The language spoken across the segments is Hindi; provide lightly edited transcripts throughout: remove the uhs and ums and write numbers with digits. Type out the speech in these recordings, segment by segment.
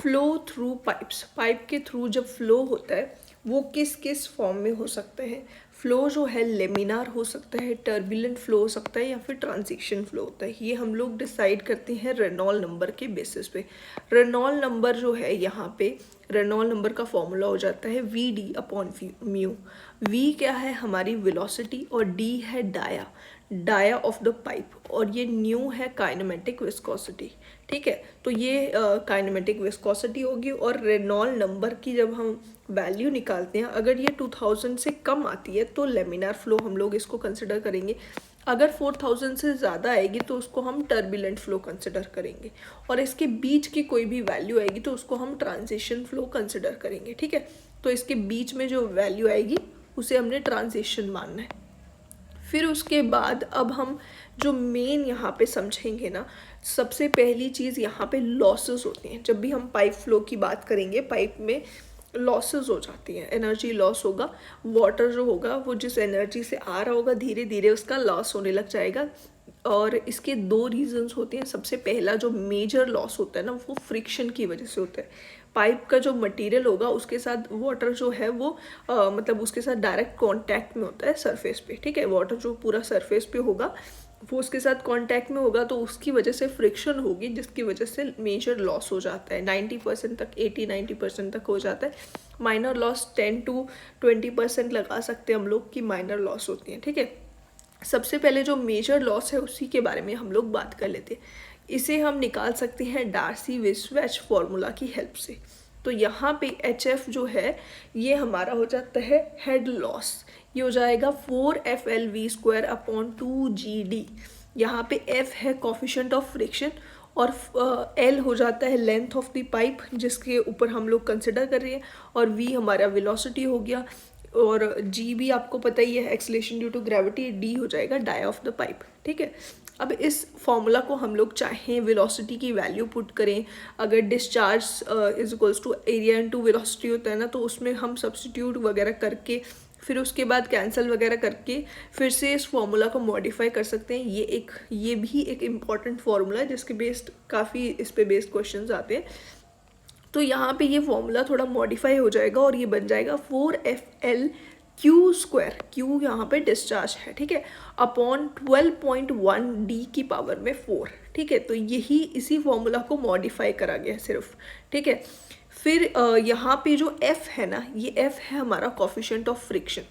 फ्लो थ्रू पाइप्स, पाइप के थ्रू जब फ्लो होता है वो किस किस फॉर्म में हो सकते हैं। फ्लो जो है लेमिनार हो सकता है, टर्बुलेंट फ्लो हो सकता है, या फिर ट्रांजिशन फ्लो होता है। ये हम लोग डिसाइड करते हैं रेनॉल्ट नंबर के बेसिस पे। रेनॉल्ट नंबर जो है यहाँ पे, रेनॉल्ट नंबर का फॉर्मूला हो जाता है V D upon mu. V क्या है हमारी वेलोसिटी और डी है डाया ऑफ द पाइप, और ये न्यू है काइनेमेटिक विस्कोसिटी। ठीक है, तो ये काइनेमेटिक विस्कोसिटी होगी। और रेनॉल्ट नंबर की जब हम वैल्यू निकालते हैं, अगर ये 2000 से कम आती है तो लेमिनार फ्लो हम लोग इसको कंसिडर करेंगे। अगर 4000 से ज़्यादा आएगी तो उसको हम टर्बुलेंट फ्लो कंसिडर करेंगे, और इसके बीच की कोई भी वैल्यू आएगी तो उसको हम ट्रांजिशन फ्लो कंसिडर करेंगे। ठीक है, तो इसके बीच में जो वैल्यू आएगी उसे हमने ट्रांजिशन मानना है। फिर उसके बाद अब हम जो मेन यहाँ पे समझेंगे ना, सबसे पहली चीज़ यहाँ पे लॉसेस होती हैं। जब भी हम पाइप फ्लो की बात करेंगे, पाइप में लॉसेस हो जाती हैं, एनर्जी लॉस होगा। वाटर जो होगा वो जिस एनर्जी से आ रहा होगा धीरे धीरे उसका लॉस होने लग जाएगा। और इसके दो रीजंस होते हैं। सबसे पहला जो मेजर लॉस होता है ना, वो फ्रिक्शन की वजह से होता है। पाइप का जो मटेरियल होगा उसके साथ वाटर जो है वो मतलब उसके साथ डायरेक्ट कांटेक्ट में होता है सरफेस पे। ठीक है, वाटर जो पूरा सरफेस पे होगा वो उसके साथ कांटेक्ट में होगा, तो उसकी वजह से फ्रिक्शन होगी, जिसकी वजह से मेजर लॉस हो जाता है। 90% तक, 80-90% तक हो जाता है। माइनर लॉस 10-20% लगा सकते हैं हम लोग कि माइनर लॉस होती हैं। ठीक है, सबसे पहले जो मेजर लॉस है उसी के बारे में हम लोग बात कर लेते हैं। इसे हम निकाल सकते हैं डार्सी-वेइसबाच फॉर्मूला की हेल्प से। तो यहाँ पे HF जो है ये हमारा हो जाता है हेड लॉस। ये हो जाएगा 4FLV² अपॉन 2GD। यहाँ पे F है कोफिशिएंट ऑफ फ्रिक्शन, और L हो जाता है लेंथ ऑफ द पाइप जिसके ऊपर हम लोग कंसिडर कर रहे हैं, और V हमारा वेलोसिटी हो गया, और G भी आपको पता ही है acceleration due to gravity. D हो जाएगा डाया ऑफ द पाइप। ठीक है, अब इस फॉर्मूला को हम लोग चाहें वेलोसिटी की वैल्यू पुट करें, अगर discharge is equals to area into velocity होता है ना, तो उसमें हम सब्स्टिट्यूट वगैरह करके फिर उसके बाद कैंसिल वगैरह करके फिर से इस फॉर्मूला को मॉडिफाई कर सकते हैं। ये भी एक इम्पॉर्टेंट फार्मूला है जिसके बेस्ड काफ़ी इस पे बेस्ड क्वेश्चंस आते हैं। तो यहाँ पे ये फॉर्मूला थोड़ा मॉडिफाई हो जाएगा और ये बन जाएगा 4FL² Q यहाँ पे डिस्चार्ज है। ठीक है, अपॉन 12.1 D की पावर में 4। ठीक है, तो यही इसी फॉर्मूला को मॉडिफाई करा गया सिर्फ। ठीक है, फिर यहाँ पे जो F है ना, ये F है हमारा कोफिशिएंट ऑफ फ्रिक्शन।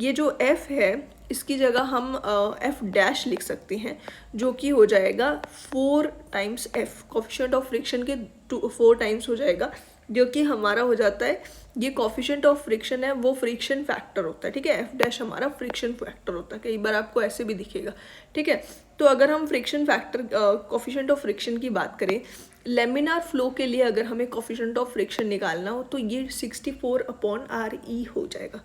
ये जो F है इसकी जगह हम F' लिख सकते हैं, जो कि हो जाएगा 4 times F। Coefficient of friction के 4 टाइम्स हो जाएगा, जो कि हमारा हो जाता है, ये कोफिशिएंट ऑफ फ्रिक्शन है वो फ्रिक्शन फैक्टर होता है। ठीक है, F' हमारा फ्रिक्शन फैक्टर होता है, कई बार आपको ऐसे भी दिखेगा। ठीक है, तो अगर हम friction factor coefficient of friction की बात करें, लेमिनार फ्लो के लिए अगर हमें कोफिशिएंट ऑफ फ्रिक्शन निकालना हो तो ये 64/RE हो जाएगा।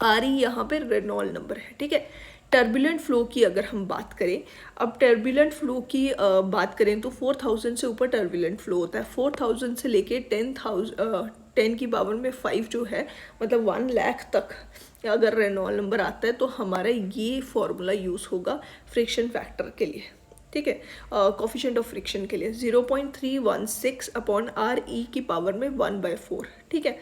RE यहाँ पे रेनॉल्ट नंबर है। ठीक है, टर्बुलेंट फ्लो की अगर हम बात करें, अब टर्बुलेंट फ्लो की बात करें तो 4000 से ऊपर टर्बुलेंट फ्लो होता है। 4000 से लेके 10 की पावर में 5 जो है, मतलब 1 लाख तक अगर रेनॉल्ट नंबर आता है तो हमारा ये फॉर्मूला यूज़ होगा फ्रिक्शन फैक्टर के लिए। ठीक है, कोफिशिएंट ऑफ फ्रिक्शन के लिए 0.316/RE की पावर में 1/4। ठीक है,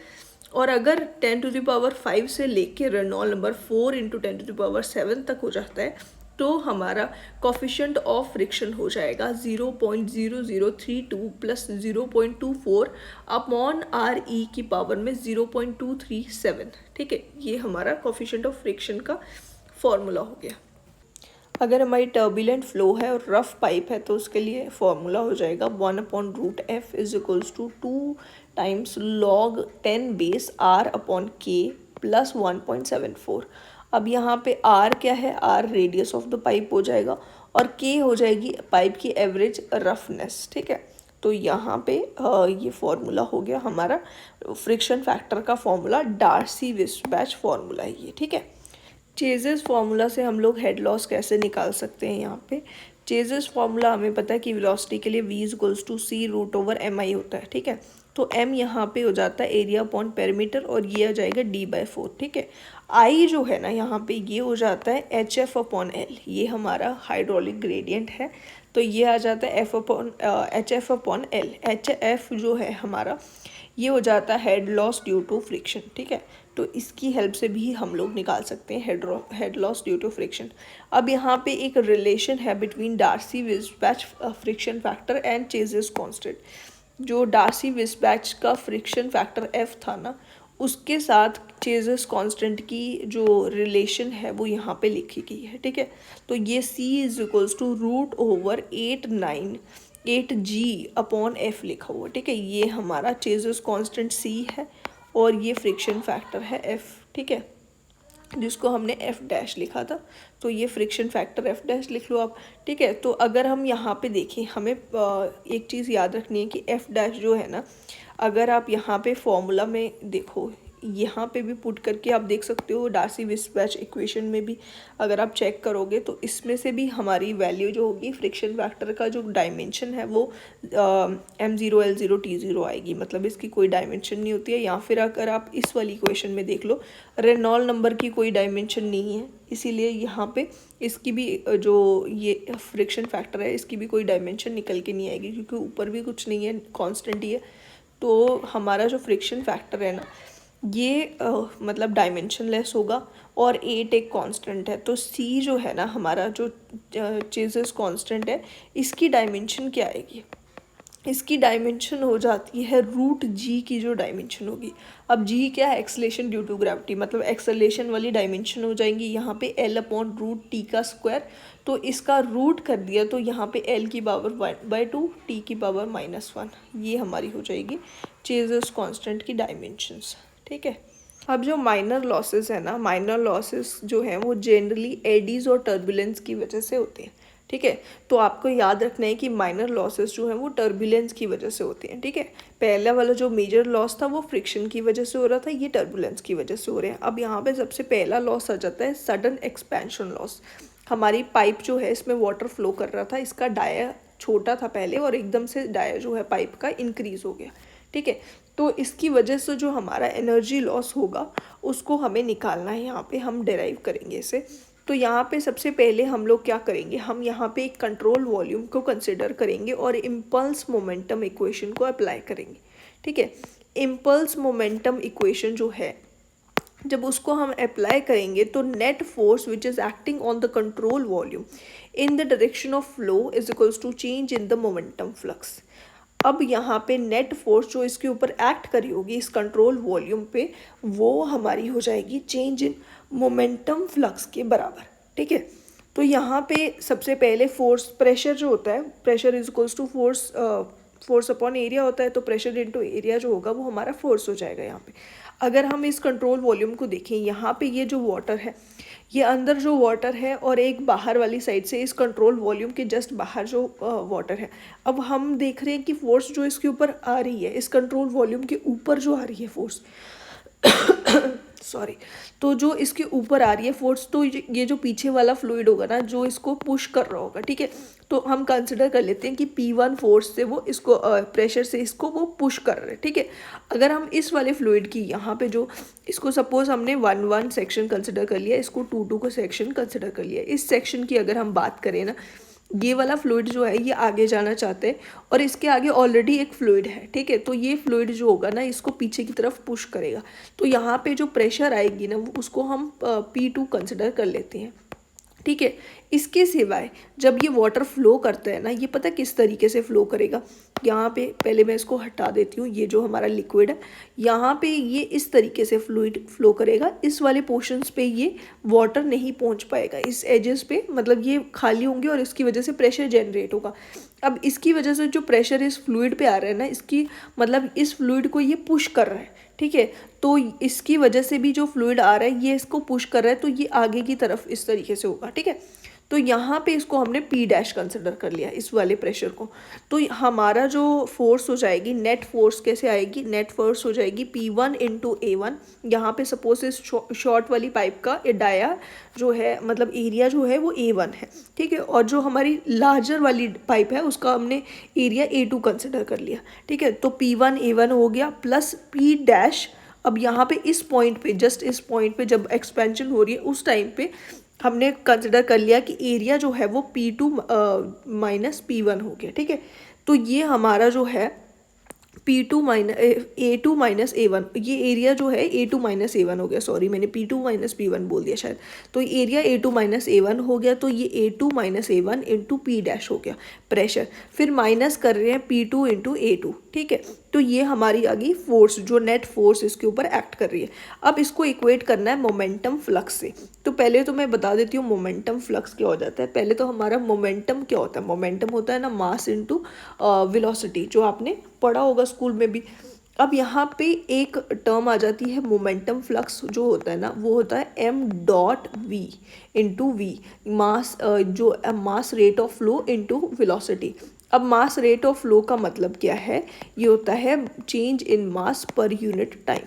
और अगर 10⁵ से लेके रेनॉल्ट नंबर 4 × 10⁷ तक हो जाता है तो हमारा कोफिशिएंट ऑफ फ्रिक्शन हो जाएगा 0.0032 + 0.24/RE की पावर में 0.237। ठीक है, ये हमारा कोफिशिएंट ऑफ फ्रिक्शन का फॉर्मूला हो गया। अगर हमारी टर्बुलेंट फ्लो है और रफ पाइप है तो उसके लिए फॉर्मूला हो जाएगा 1/√F = 2 times log 10 base R/K + 1.74। अब यहाँ पे R क्या है, R radius of the pipe हो जाएगा, और K हो जाएगी पाइप की एवरेज रफनेस। ठीक है, तो यहाँ पे ये फॉर्मूला हो गया हमारा फ्रिक्शन फैक्टर का फॉर्मूला, डार्सी-वेइसबाच फॉर्मूला है ये। ठीक है, चेजेस फार्मूला से हम लोग हेड लॉस कैसे निकाल सकते हैं। यहाँ पे चेजेस फार्मूला हमें पता है कि वेलोसिटी के लिए V = C√/MI होता है। ठीक है, तो M यहाँ पे हो जाता है एरिया अपॉन पेरीमीटर, और ये आ जाएगा D/4। ठीक है, I जो है ना यहाँ पे ये हो जाता है HF/L, ये हमारा हाइड्रोलिक ग्रेडियंट है। तो ये आ जाता है HF/L। HF जो है हमारा ये हो जाता है head loss due to friction, ठीक है। तो इसकी हेल्प से भी हम लोग निकाल सकते हैं head loss due to friction. अब यहाँ पे एक रिलेशन है between Darcy Weisbach friction factor and चेज़र्स कांस्टेंट। जो डार्सी-विस्बैच का फ्रिक्शन फैक्टर F था ना, उसके साथ चेज़र्स कांस्टेंट की जो रिलेशन है वो यहाँ पे लिखी गई है, ठीक है। तो ये C √8G/F लिखा हुआ, ठीक है। ये हमारा चेज़र्स कांस्टेंट C है और ये फ्रिक्शन फैक्टर है F, ठीक है, जिसको हमने F' लिखा था। तो ये फ्रिक्शन फैक्टर F' लिख लो आप, ठीक है। तो अगर हम यहाँ पे देखें, हमें एक चीज़ याद रखनी है कि F' जो है ना, अगर आप यहाँ पे फॉर्मूला में देखो, यहाँ पे भी पुट करके आप देख सकते हो, डार्सी-विस्बैच इक्वेशन में भी अगर आप चेक करोगे तो इसमें से भी हमारी वैल्यू जो होगी फ्रिक्शन फैक्टर का जो डायमेंशन है वो M0 L0 T0 आएगी, मतलब इसकी कोई डायमेंशन नहीं होती है। या फिर अगर आप इस वाली इक्वेशन में देख लो, रेनॉल्ड नंबर की कोई डायमेंशन नहीं है, इसीलिए यहाँ पे इसकी भी जो ये फ्रिक्शन फैक्टर है इसकी भी कोई डायमेंशन निकल के नहीं आएगी, क्योंकि ऊपर भी कुछ नहीं है, कांस्टेंट ही है। तो हमारा जो फ्रिक्शन फैक्टर है ना, ये मतलब डायमेंशनलेस होगा और 8 एक कांस्टेंट है। तो C जो है ना हमारा, जो चेज़र्स कांस्टेंट है, इसकी डायमेंशन क्या आएगी? इसकी डायमेंशन हो जाती है √G की जो डायमेंशन होगी। अब G क्या है? एक्सेलेरेशन ड्यू टू ग्रेविटी, मतलब एक्सेलेरेशन वाली डायमेंशन हो जाएंगी यहाँ पे L/√T का स्क्वायर। तो इसका रूट कर दिया तो यहाँ पे L की पावर 1/2 T की पावर -1, ये हमारी हो जाएगी चेज़र्स कांस्टेंट की डायमेंशंस, ठीक है। अब जो माइनर लॉसेस है ना, माइनर लॉसेस जो हैं वो जनरली एडीज़ और टर्बुलेंस की वजह से होते हैं, ठीक है। तो आपको याद रखना है कि माइनर लॉसेस जो हैं वो टर्बुलेंस की वजह से होते हैं, ठीक है। पहला वाला जो मेजर लॉस था वो फ्रिक्शन की वजह से हो रहा था, ये टर्बुलेंस की वजह से हो रहे हैं। अब यहाँ पे सबसे पहला लॉस आ जाता है सडन एक्सपेंशन लॉस। हमारी पाइप जो है इसमें वाटर फ्लो कर रहा था, इसका डाया छोटा था पहले और एकदम से डाया जो है पाइप का इंक्रीज़ हो गया, ठीक है। तो इसकी वजह से जो हमारा एनर्जी लॉस होगा उसको हमें निकालना है, यहाँ पे हम डिराइव करेंगे इसे। तो यहाँ पे सबसे पहले हम लोग क्या करेंगे, हम यहाँ पे एक कंट्रोल वॉल्यूम को कंसिडर करेंगे और इम्पल्स मोमेंटम इक्वेशन को अप्लाई करेंगे, ठीक है। इम्पल्स मोमेंटम इक्वेशन जो है, जब उसको हम अप्लाई करेंगे तो net force which is acting on the control volume in the direction of flow is equals to change in the momentum flux. अब यहाँ पे नेट फोर्स जो इसके ऊपर एक्ट करी होगी इस कंट्रोल वॉल्यूम पे, वो हमारी हो जाएगी चेंज इन मोमेंटम फ्लक्स के बराबर, ठीक है। तो यहाँ पे सबसे पहले फोर्स, प्रेशर जो होता है, pressure is equals to force upon area होता है, तो प्रेशर इनटू एरिया जो होगा वो हमारा फोर्स हो जाएगा यहाँ पे। अगर हम इस कंट्रोल वॉल्यूम को देखें, यहाँ पे ये जो वाटर है, ये अंदर जो वाटर है और एक बाहर वाली साइड से इस कंट्रोल वॉल्यूम के जस्ट बाहर जो वाटर है। अब हम देख रहे हैं कि फोर्स जो इसके ऊपर आ रही है, इस कंट्रोल वॉल्यूम के ऊपर जो आ रही है फोर्स सॉरी, तो जो इसके ऊपर आ रही है फोर्स, तो ये जो पीछे वाला फ्लूइड होगा ना जो इसको पुश कर रहा होगा, ठीक है। तो हम कंसिडर कर लेते हैं कि P1 फोर्स से वो इसको प्रेशर से इसको वो पुश कर रहे हैं, ठीक है। अगर हम इस वाले फ्लूइड की यहाँ पे जो इसको सपोज हमने 1-1 सेक्शन कंसिडर कर लिया, इसको 2-2 को सेक्शन कंसिडर कर लिया। इस सेक्शन की अगर हम बात करें ना, ये वाला फ्लूइड जो है ये आगे जाना चाहते हैं और इसके आगे ऑलरेडी एक फ्लूइड है, ठीक है। तो ये फ्लूइड जो होगा ना इसको पीछे की तरफ पुश करेगा। तो यहाँ पे जो प्रेशर आएगी ना उसको हम P2 कंसिडर कर लेते हैं, ठीक है। इसके सिवाय जब ये वाटर फ्लो करता है ना, ये पता किस तरीके से फ्लो करेगा। यहाँ पे पहले मैं इसको हटा देती हूँ, ये जो हमारा लिक्विड है यहाँ पे ये इस तरीके से फ्लूइड फ्लो करेगा। इस वाले पोर्शंस पे ये वाटर नहीं पहुँच पाएगा, इस एजेस पे मतलब ये खाली होंगे और इसकी वजह से प्रेशर जनरेट होगा। अब इसकी वजह से जो प्रेशर इस फ्लूइड पे आ रहा है ना, इसकी मतलब इस फ्लूइड को ये पुश कर रहा है, ठीक है। तो इसकी वजह से भी जो फ्लूइड आ रहा है ये इसको पुश कर रहा है, तो ये आगे की तरफ इस तरीके से होगा, ठीक है। तो यहाँ पे इसको हमने P' कंसिडर कर लिया इस वाले प्रेशर को। तो हमारा जो फोर्स हो जाएगी, नेट फोर्स कैसे आएगी, नेट फोर्स हो जाएगी P1 इंटू A1। यहाँ पे सपोज इस शॉर्ट वाली पाइप का डाया जो है मतलब एरिया जो है वो A1 है, ठीक है। और जो हमारी लार्जर वाली पाइप है उसका हमने एरिया A2 कंसिडर कर लिया, ठीक है। तो P1 A1 हो गया प्लस P'। अब यहाँ पे इस पॉइंट पे, जस्ट इस पॉइंट पे जब एक्सपेंशन हो रही है उस टाइम पे हमने कंसिडर कर लिया कि एरिया जो है वो P2 माइनस P1 हो गया, ठीक है। तो ये हमारा जो है P2 minus A2 minus A1, ये एरिया जो है A2 माइनस A1 हो गया, सॉरी मैंने P2 माइनस P1 बोल दिया शायद। तो एरिया A2 माइनस A1 हो गया, तो ये A2 minus A1 into P dash हो गया प्रेशर। फिर माइनस कर रहे हैं P2 इंटू A2, ठीक है। तो ये हमारी आ गई फोर्स, जो नेट फोर्स इसके ऊपर एक्ट कर रही है। अब इसको इक्वेट करना है मोमेंटम फ्लक्स से। तो पहले तो मैं बता देती हूँ मोमेंटम फ्लक्स क्या हो जाता है। पहले तो हमारा मोमेंटम क्या होता है, मोमेंटम होता है ना मास इनटू वेलोसिटी, जो आपने पढ़ा होगा स्कूल में भी। अब यहाँ पे एक टर्म आ जाती है मोमेंटम फ्लक्स, जो होता है ना वो होता है m dot v into V, mass जो mass rate of flow into velocity. अब मास रेट ऑफ फ्लो का मतलब क्या है, ये होता है change in mass per unit time,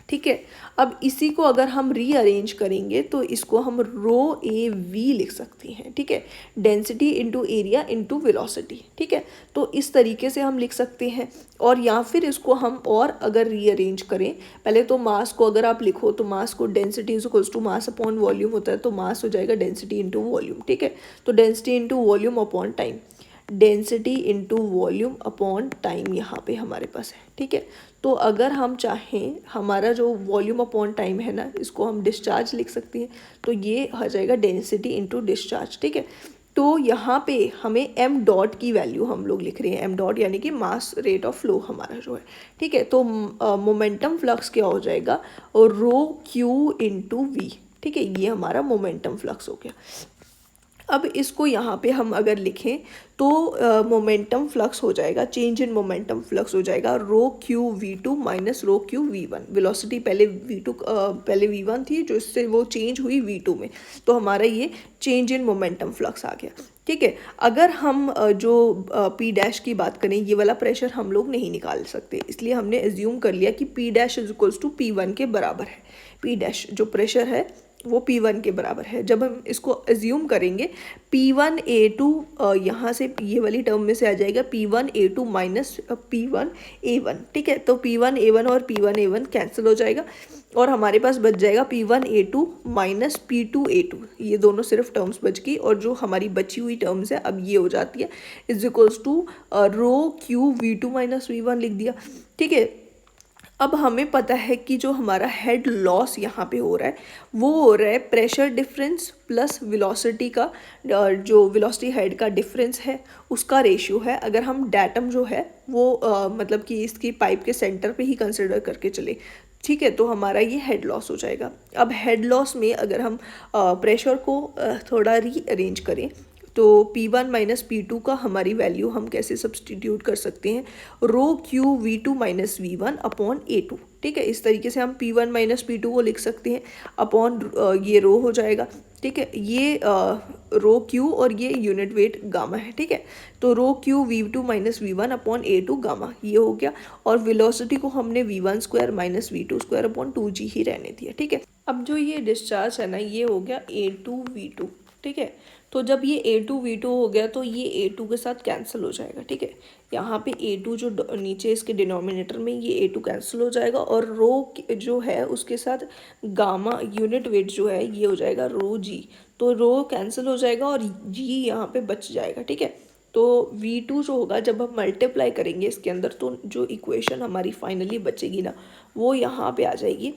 ठीक है। अब इसी को अगर हम रीअरेंज करेंगे तो इसको हम रो ए वी लिख सकते हैं, ठीक है, density into area into velocity, ठीक है। तो इस तरीके से हम लिख सकते हैं। और या फिर इसको हम और अगर रीअरेंज करें, पहले तो मास को अगर आप लिखो तो मास को density is equals to mass upon volume होता है, तो मास हो जाएगा डेंसिटी इंटू वॉल्यूम, ठीक है। तो density into volume upon time, density into volume upon time यहाँ पे हमारे पास है, ठीक है। तो अगर हम चाहें, हमारा जो वॉल्यूम अपॉन टाइम है ना, इसको हम डिस्चार्ज लिख सकते हैं। तो ये आ जाएगा डेंसिटी इंटू डिस्चार्ज, ठीक है। तो यहाँ पे हमें m डॉट की वैल्यू हम लोग लिख रहे हैं, m डॉट यानी कि मास रेट ऑफ फ्लो हमारा जो है, ठीक है। तो मोमेंटम फ्लक्स क्या हो जाएगा, और रो क्यू इंटू वी, ठीक है, ये हमारा मोमेंटम फ्लक्स हो गया। अब इसको यहाँ पे हम अगर लिखें तो मोमेंटम फ्लक्स हो जाएगा, चेंज इन मोमेंटम फ्लक्स हो जाएगा rho Q V2 minus rho Q V1। Velocity पहले V2 पहले V1 थी, जो इससे वो चेंज हुई V2 में, तो हमारा ये चेंज इन मोमेंटम फ्लक्स आ गया, ठीक है। अगर हम जो P डैश की बात करें, ये वाला प्रेशर हम लोग नहीं निकाल सकते, इसलिए हमने एज्यूम कर लिया कि P dash is equals to P1 के बराबर है। P डैश जो प्रेशर है वो P1 के बराबर है। जब हम इसको एज्यूम करेंगे P1A2, यहाँ से ये वाली टर्म में से आ जाएगा P1A2 माइनस P1A1, ठीक है। तो P1A1 और P1A1 कैंसिल हो जाएगा और हमारे पास बच जाएगा P1A2 माइनस P2A2, ये दोनों सिर्फ टर्म्स बच गई। और जो हमारी बची हुई टर्म्स है अब ये हो जाती है is equals to rho Q V2 minus V1 लिख दिया, ठीक है। अब हमें पता है कि जो हमारा हेड लॉस यहाँ पे हो रहा है वो हो रहा है प्रेशर डिफरेंस प्लस वेलोसिटी का, जो वेलोसिटी हेड का डिफरेंस है उसका रेशियो है। अगर हम डेटम जो है वो मतलब कि इसकी पाइप के सेंटर पे ही कंसिडर करके चले, ठीक है, तो हमारा ये हेड लॉस हो जाएगा। अब हेड लॉस में अगर हम प्रेशर को थोड़ा रीअरेंज करें तो P1 माइनस P2 का हमारी वैल्यू हम कैसे सब्सटीट्यूट कर सकते हैं, रो Q V2 minus V1 upon A2, ठीक है। इस तरीके से हम P1 माइनस P2 को लिख सकते हैं अपॉन ये रो हो जाएगा, ठीक है। ये रो क्यू और ये यूनिट वेट गामा है, ठीक है। तो rho Q V2 minus V1 upon A2 gamma ये हो गया। और वेलोसिटी को हमने V1 square minus V2 square upon 2G ही रहने दिया, ठीक है। अब जो ये डिस्चार्ज है ना, ये हो गया A2 V2, ठीक है। तो जब ये A2 V2 हो गया तो ये A2 के साथ कैंसिल हो जाएगा, ठीक है। यहाँ पे A2 जो नीचे इसके डिनोमिनेटर में, ये A2 कैंसिल हो जाएगा और रो जो है उसके साथ गामा यूनिट वेट जो है ये हो जाएगा रो G। तो रो कैंसिल हो जाएगा और G यहाँ पे बच जाएगा, ठीक है। तो V2 जो होगा जब हम मल्टीप्लाई करेंगे इसके अंदर, तो जो इक्वेशन हमारी फाइनली बचेगी ना वो यहाँ पे आ जाएगी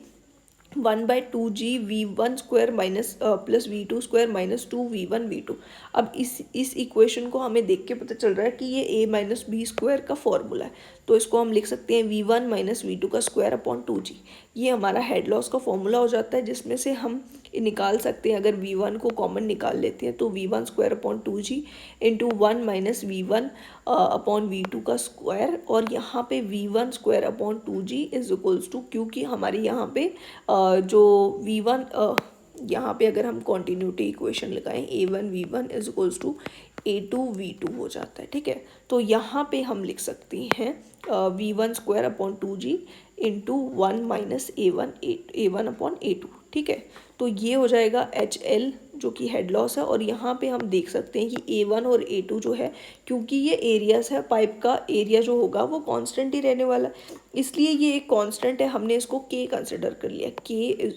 1/2G V1 square minus plus V2 square minus 2V1 V2। अब इस इक्वेशन को हमें देख के पता चल रहा है कि ये A माइनस बी स्क्वायर का फॉर्मूला है, तो इसको हम लिख सकते हैं V1 माइनस V2 का स्क्वायर अपॉन 2G। ये हमारा हेड लॉस का फॉर्मूला हो जाता है, जिसमें से हम निकाल सकते हैं, अगर V1 को कॉमन निकाल लेते हैं तो V1 square upon 2G into 1 minus V1 upon V2 का स्क्वायर, और यहाँ पे V1 square upon 2G is equals to, क्योंकि हमारे यहाँ पे जो V1 यहाँ पे अगर हम कॉन्टीन्यूटी इक्वेशन लगाएं A1 V1 is equals to A2 V2 हो जाता है, ठीक है। तो यहाँ पे हम लिख सकते हैं V1 square upon 2G into 1 minus A1 upon A2, ठीक है। तो ये हो जाएगा HL जो कि हेड लॉस है। और यहाँ पे हम देख सकते हैं कि A1 और A2 जो है, क्योंकि ये एरियाज है, पाइप का एरिया जो होगा वो कांस्टेंट ही रहने वाला, इसलिए ये एक कांस्टेंट है, हमने इसको K कंसिडर कर लिया, K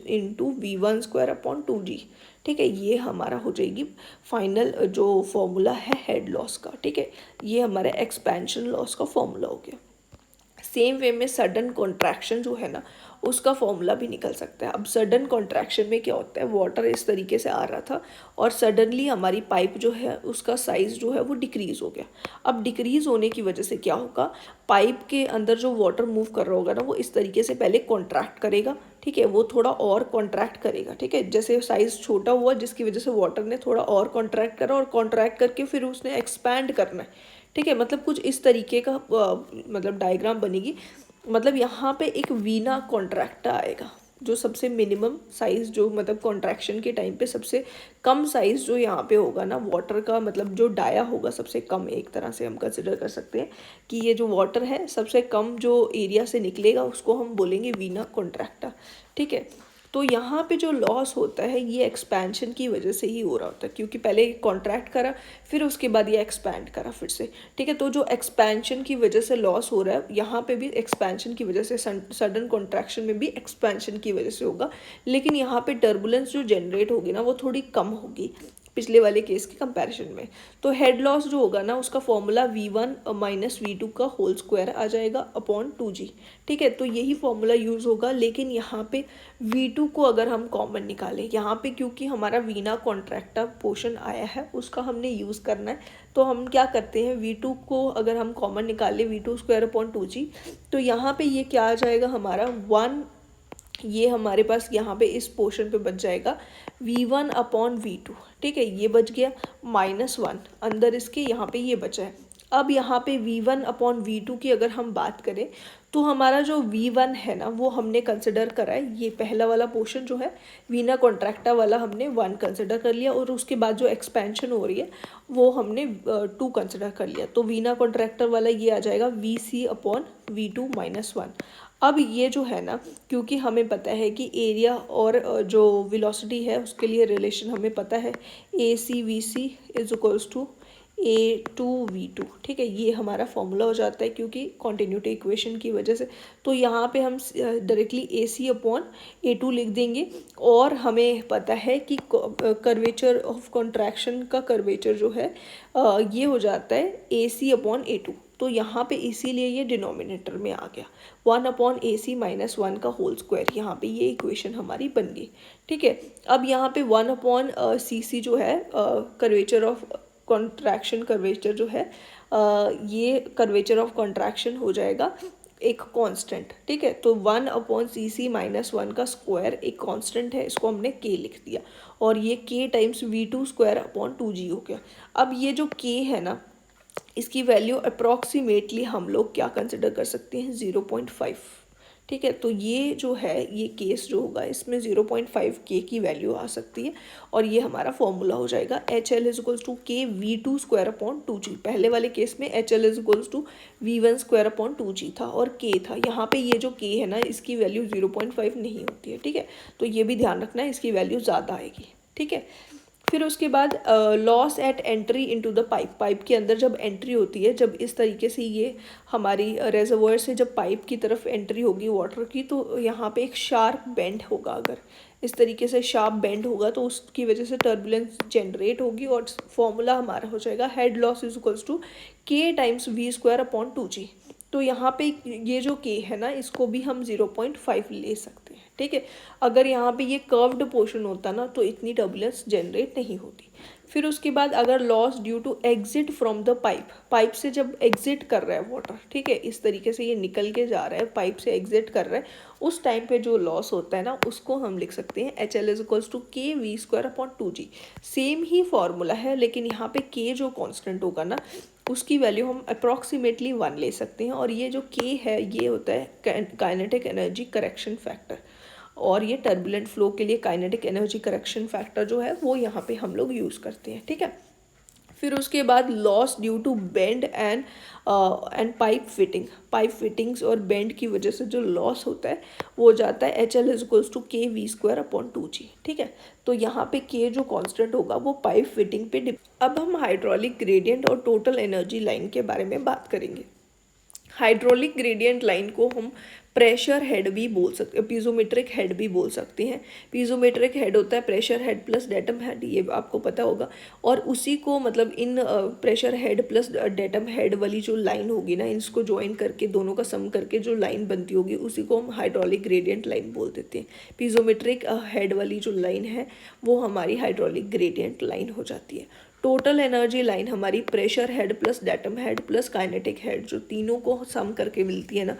into V1² upon 2G। ठीक है, ये हमारा हो जाएगी फाइनल जो फॉर्मूला है हेड लॉस का। ठीक है, ये हमारा एक्सपेंशन लॉस का फॉर्मूला हो गया। सेम वे में सडन कॉन्ट्रैक्शन जो है ना, उसका फॉर्मूला भी निकल सकता है। अब सडन कॉन्ट्रैक्शन में क्या होता है, वाटर इस तरीके से आ रहा था और सडनली हमारी पाइप जो है उसका साइज़ जो है वो डिक्रीज़ हो गया। अब डिक्रीज़ होने की वजह से क्या होगा, पाइप के अंदर जो वाटर मूव कर रहा होगा ना, वो इस तरीके से पहले कॉन्ट्रैक्ट करेगा। ठीक है, वो थोड़ा और कॉन्ट्रैक्ट करेगा। ठीक है, जैसे साइज़ छोटा हुआ जिसकी वजह से वाटर ने थोड़ा और कॉन्ट्रैक्ट करा, और कॉन्ट्रैक्ट करके फिर उसने एक्सपैंड करना है। ठीक है, मतलब कुछ इस तरीके का मतलब डायग्राम बनेगी। मतलब यहाँ पे एक वीना कॉन्ट्रैक्टा आएगा, जो सबसे मिनिमम साइज़, जो मतलब कॉन्ट्रैक्शन के टाइम पे सबसे कम साइज़ जो यहाँ पे होगा ना वाटर का, मतलब जो डाया होगा सबसे कम, एक तरह से हम कंसिडर कर सकते हैं कि ये जो वाटर है सबसे कम जो एरिया से निकलेगा उसको हम बोलेंगे वीना कॉन्ट्रैक्टा। ठीक है, तो यहाँ पे जो लॉस होता है ये एक्सपेंशन की वजह से ही हो रहा होता है, क्योंकि पहले कॉन्ट्रैक्ट करा फिर उसके बाद ये एक्सपैंड करा फिर से। ठीक है, तो जो एक्सपेंशन की वजह से लॉस हो रहा है, यहाँ पे भी एक्सपेंशन की वजह से, सडन कॉन्ट्रैक्शन में भी एक्सपेंशन की वजह से होगा, लेकिन यहाँ पे टर्बुलेंस जो जनरेट होगी ना वो थोड़ी कम होगी पिछले वाले केस के कंपैरिजन में। तो हेड लॉस जो होगा ना उसका फॉर्मूला V1 माइनस V2 का होल स्क्वायर आ जाएगा अपॉन 2G। ठीक है, तो यही फॉर्मूला यूज़ होगा, लेकिन यहाँ पे V2 को अगर हम कॉमन निकालें, यहाँ पे क्योंकि हमारा वीना कॉन्ट्रैक्टा पोर्शन आया है उसका हमने यूज़ करना है, तो हम क्या करते हैं, V2 को अगर हम कॉमन निकालें V2² अपॉन 2G, तो यहाँ पे ये क्या आ जाएगा हमारा 1, ये हमारे पास यहाँ पे इस पोर्शन पे बच जाएगा V1 अपॉन V2। ठीक है, ये बच गया -1 अंदर इसके, यहाँ पे ये बचा है। अब यहाँ पे V1 अपॉन V2 की अगर हम बात करें, तो हमारा जो V1 है ना वो हमने कंसिडर करा है, ये पहला वाला पोर्शन जो है वीना कॉन्ट्रैक्टा वाला हमने 1 कंसिडर कर लिया, और उसके बाद जो एक्सपेंशन हो रही है वो हमने 2 कंसिडर कर लिया। तो वीना कॉन्ट्रैक्टर वाला ये आ जाएगा VC अपॉन V2 -1। अब ये जो है ना, क्योंकि हमें पता है कि एरिया और जो वेलोसिटी है उसके लिए रिलेशन हमें पता है, AC/VC is equals to A2V2। ठीक है, ये हमारा फॉर्मूला हो जाता है क्योंकि कॉन्टिन्यूटी इक्वेशन की वजह से। तो यहाँ पे हम डायरेक्टली AC अपॉन A2 लिख देंगे, और हमें पता है कि कर्वेचर ऑफ कॉन्ट्रैक्शन का कर्वेचर जो है ये हो जाता है AC अपॉन A2। तो यहाँ पे इसीलिए ये डिनोमिनेटर में आ गया 1 अपॉन AC माइनस 1 का होल स्क्वायर, यहाँ पे ये इक्वेशन हमारी बन गई। ठीक है, अब यहाँ पे 1 अपॉन CC जो है कर्वेचर ऑफ कॉन्ट्रैक्शन, कर्वेचर जो है ये कर्वेचर ऑफ कॉन्ट्रैक्शन हो जाएगा एक कांस्टेंट। ठीक है, तो 1 अपॉन CC माइनस 1 का स्क्वायर एक कांस्टेंट है, इसको हमने K लिख दिया, और ये K times V2² upon 2G हो गया। अब ये जो K है ना, इसकी वैल्यू अप्रॉक्सीमेटली हम लोग क्या कंसिडर कर सकते हैं, 0.5। ठीक है, तो ये जो है ये केस जो होगा इसमें 0.5 K की वैल्यू आ सकती है, और ये हमारा फॉर्मूला हो जाएगा HL is equals to K V2² upon 2G। पहले वाले केस में HL is equals to V1² upon 2G था और K था, यहाँ पे ये जो K है ना इसकी वैल्यू 0.5 नहीं होती है। ठीक है, तो ये भी ध्यान रखना है, इसकी वैल्यू ज़्यादा आएगी। ठीक है, फिर उसके बाद loss eight entry into the pipe, pipe के अंदर जब एंट्री होती है, जब इस तरीके से ये हमारी रेजर्वोयर से जब पाइप की तरफ एंट्री होगी वाटर की, तो यहाँ पे एक शार्प बेंड होगा, अगर इस तरीके से शार्प बेंड होगा तो उसकी वजह से टर्बुलेंस जनरेट होगी, और फॉर्मूला हमारा हो जाएगा head loss is equals to K times V² upon 2G। तो यहाँ पे ये जो K है ना इसको भी हम 0.5 ले सकते हैं। ठीक है, अगर यहाँ पे ये कर्व्ड पोर्शन होता ना तो इतनी टर्बुलेंस जनरेट नहीं होती। फिर उसके बाद अगर loss due to exit from the pipe, pipe से जब एग्जिट कर रहा है वाटर, ठीक है, इस तरीके से ये निकल के जा रहा है, पाइप से एग्जिट कर रहा है, उस टाइम पे जो लॉस होता है ना उसको हम लिख सकते हैं HL is equals to K V² upon 2G। Same ही फॉर्मूला है, लेकिन यहाँ पे K जो कॉन्स्टेंट होगा ना उसकी वैल्यू हम अप्रॉक्सीमेटली 1 ले सकते हैं, और ये जो K है ये होता है काइनेटिक एनर्जी करेक्शन फैक्टर, और ये टर्बुलेंट फ्लो के लिए काइनेटिक एनर्जी करेक्शन फैक्टर जो है वो यहाँ पे हम लोग यूज़ करते हैं। ठीक है, फिर उसके बाद loss due to bend and pipe fittings और बेंड की वजह से जो लॉस होता है वो हो जाता है HL=KV²/2G। ठीक है, तो यहाँ पे K जो कांस्टेंट होगा वो पाइप फिटिंग पे। अब हम हाइड्रोलिक ग्रेडियंट और टोटल एनर्जी लाइन के बारे में बात करेंगे। हाइड्रोलिक ग्रेडियंट लाइन को हम प्रेशर हेड भी बोल सकते हैं, पीजोमेट्रिक हेड भी बोल सकते हैं। पीजोमेट्रिक हेड होता है pressure head plus datum head, ये आपको पता होगा। और उसी को मतलब इन pressure head plus datum head वाली जो लाइन होगी ना, इसको ज्वाइन करके दोनों का सम करके जो लाइन बनती होगी उसी को हम हाइड्रोलिक ग्रेडियंट लाइन बोल देते हैं। पीजोमेट्रिक हेड वाली जो लाइन है वो हमारी हाइड्रोलिक ग्रेडियंट लाइन हो जाती है। टोटल एनर्जी लाइन हमारी pressure head plus datum head plus kinetic head, जो तीनों को सम करके मिलती है ना,